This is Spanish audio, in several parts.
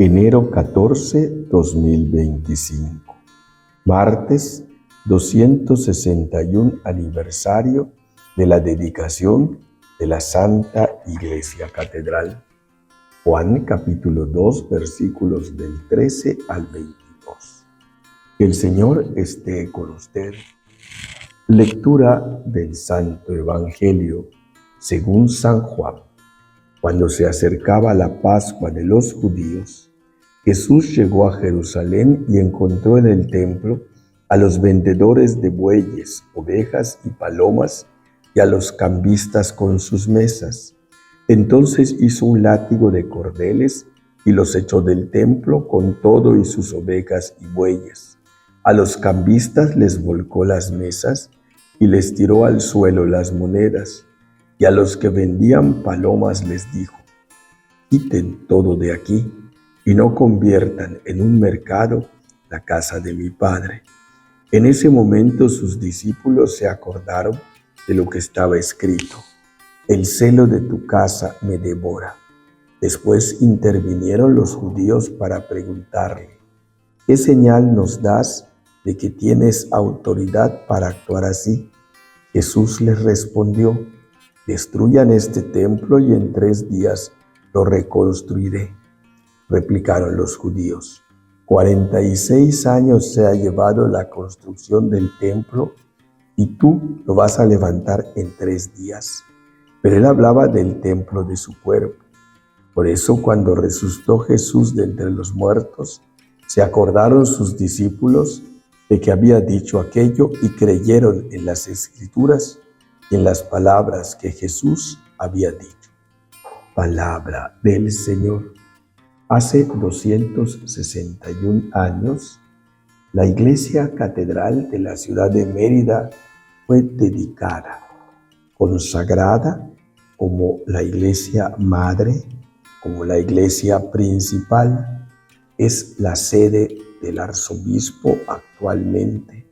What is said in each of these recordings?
Enero 14, 2025. Martes 261 aniversario de la dedicación de la Santa Iglesia Catedral. Juan capítulo 2, versículos del 13 al 22. Que el Señor esté con usted. Lectura del Santo Evangelio según San Juan. Cuando se acercaba la Pascua de los judíos, Jesús llegó a Jerusalén y encontró en el templo a los vendedores de bueyes, ovejas y palomas y a los cambistas con sus mesas. Entonces hizo un látigo de cordeles y los echó del templo con todo y sus ovejas y bueyes. A los cambistas les volcó las mesas y les tiró al suelo las monedas. Y a los que vendían palomas les dijo: quiten todo de aquí y no conviertan en un mercado la casa de mi Padre. En ese momento sus discípulos se acordaron de lo que estaba escrito: el celo de tu casa me devora. Después intervinieron los judíos para preguntarle: ¿qué señal nos das de que tienes autoridad para actuar así? Jesús les respondió: destruyan este templo y en 3 días lo reconstruiré. Replicaron los judíos: 46 años se ha llevado la construcción del templo y tú lo vas a levantar en 3 días. Pero él hablaba del templo de su cuerpo. Por eso cuando resucitó Jesús de entre los muertos, se acordaron sus discípulos de que había dicho aquello y creyeron en las Escrituras y en las palabras que Jesús había dicho. Palabra del Señor. Hace 261 años, la Iglesia Catedral de la ciudad de Mérida fue dedicada, consagrada como la Iglesia Madre, como la Iglesia principal. Es la sede del arzobispo actualmente.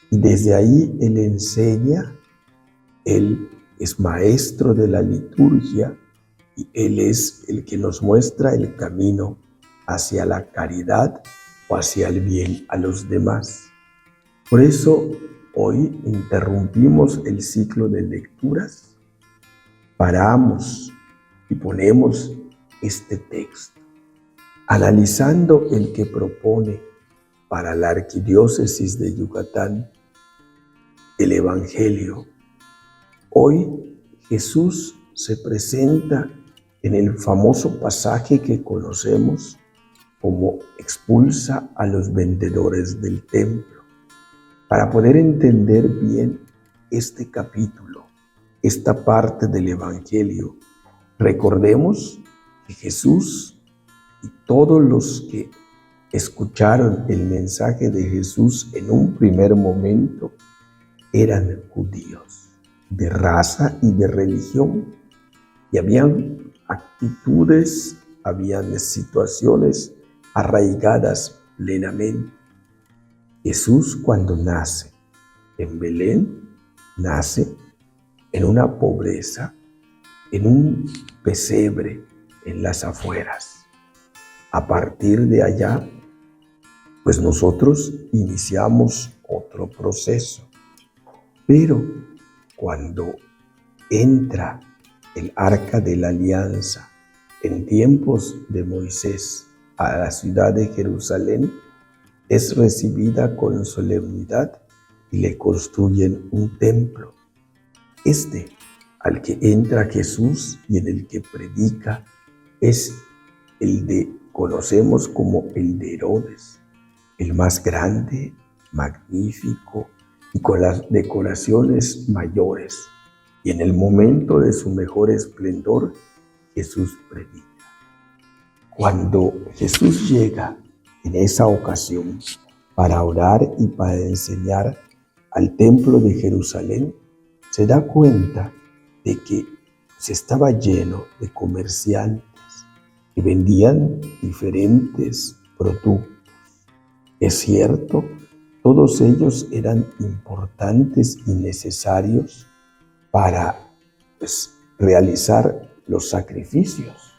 Y desde ahí él enseña. Él es maestro de la liturgia y Él es el que nos muestra el camino hacia la caridad o hacia el bien a los demás. Por eso hoy interrumpimos el ciclo de lecturas, paramos y ponemos este texto, analizando el que propone para la Arquidiócesis de Yucatán el Evangelio. Hoy Jesús se presenta en el famoso pasaje que conocemos como expulsa a los vendedores del templo. Para poder entender bien este capítulo, esta parte del Evangelio, recordemos que Jesús y todos los que escucharon el mensaje de Jesús en un primer momento eran judíos de raza y de religión, y habían actitudes, habían situaciones arraigadas plenamente. Jesús, cuando nace en Belén, nace en una pobreza, en un pesebre en las afueras. A partir de allá, pues nosotros iniciamos otro proceso, pero cuando entra el Arca de la Alianza en tiempos de Moisés a la ciudad de Jerusalén, es recibida con solemnidad y le construyen un templo. Al que entra Jesús y en el que predica es conocemos como el de Herodes, el más grande, magnífico y con las decoraciones mayores. Y en el momento de su mejor esplendor, Jesús predica. Cuando Jesús llega en esa ocasión para orar y para enseñar al templo de Jerusalén, se da cuenta de que se estaba lleno de comerciantes que vendían diferentes productos. Es cierto, todos ellos eran importantes y necesarios para realizar los sacrificios.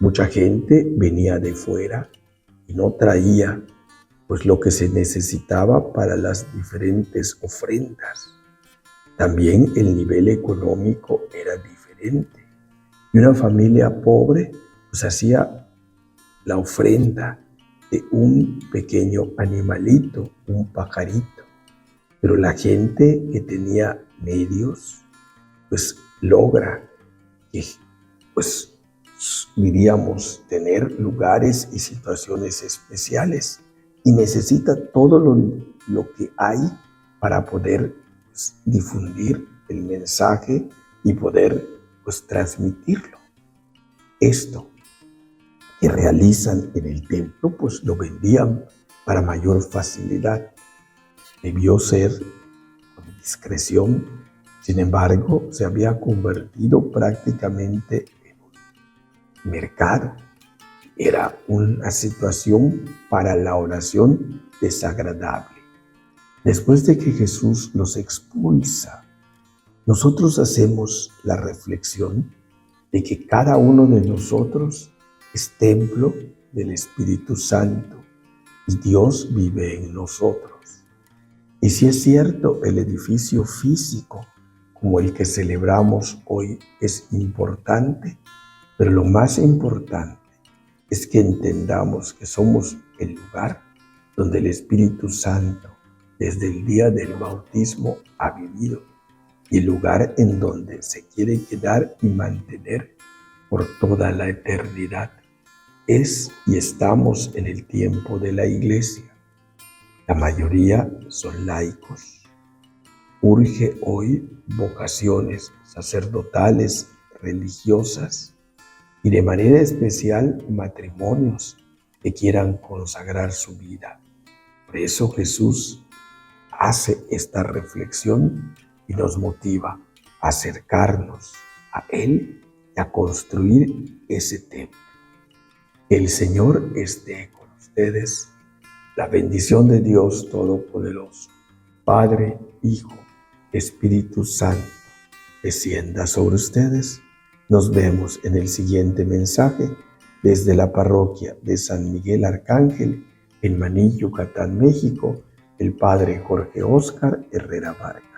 Mucha gente venía de fuera y no traía pues lo que se necesitaba para las diferentes ofrendas. También el nivel económico era diferente. Y una familia pobre pues hacía la ofrenda de un pequeño animalito, un pajarito. Pero la gente que tenía medios pues logra que pues diríamos tener lugares y situaciones especiales y necesita todo lo que hay para poder pues, difundir el mensaje y poder pues transmitirlo. Esto que realizan en el templo pues lo vendían para mayor facilidad. Debió ser con discreción, sin embargo se había convertido prácticamente en un mercado. Era una situación para la oración desagradable. Después de que Jesús los expulsa, nosotros hacemos la reflexión de que cada uno de nosotros es templo del Espíritu Santo y Dios vive en nosotros. Y si es cierto, el edificio físico como el que celebramos hoy es importante, pero lo más importante es que entendamos que somos el lugar donde el Espíritu Santo desde el día del bautismo ha vivido y el lugar en donde se quiere quedar y mantener por toda la eternidad. Es y estamos en el tiempo de la Iglesia. La mayoría son laicos. Urge hoy vocaciones sacerdotales, religiosas y de manera especial matrimonios que quieran consagrar su vida. Por eso Jesús hace esta reflexión y nos motiva a acercarnos a Él y a construir ese templo. Que el Señor esté con ustedes. La bendición de Dios Todopoderoso, Padre, Hijo, Espíritu Santo, descienda sobre ustedes. Nos vemos en el siguiente mensaje desde la parroquia de San Miguel Arcángel en Maní, Yucatán, México, el Padre Jorge Óscar Herrera Vargas.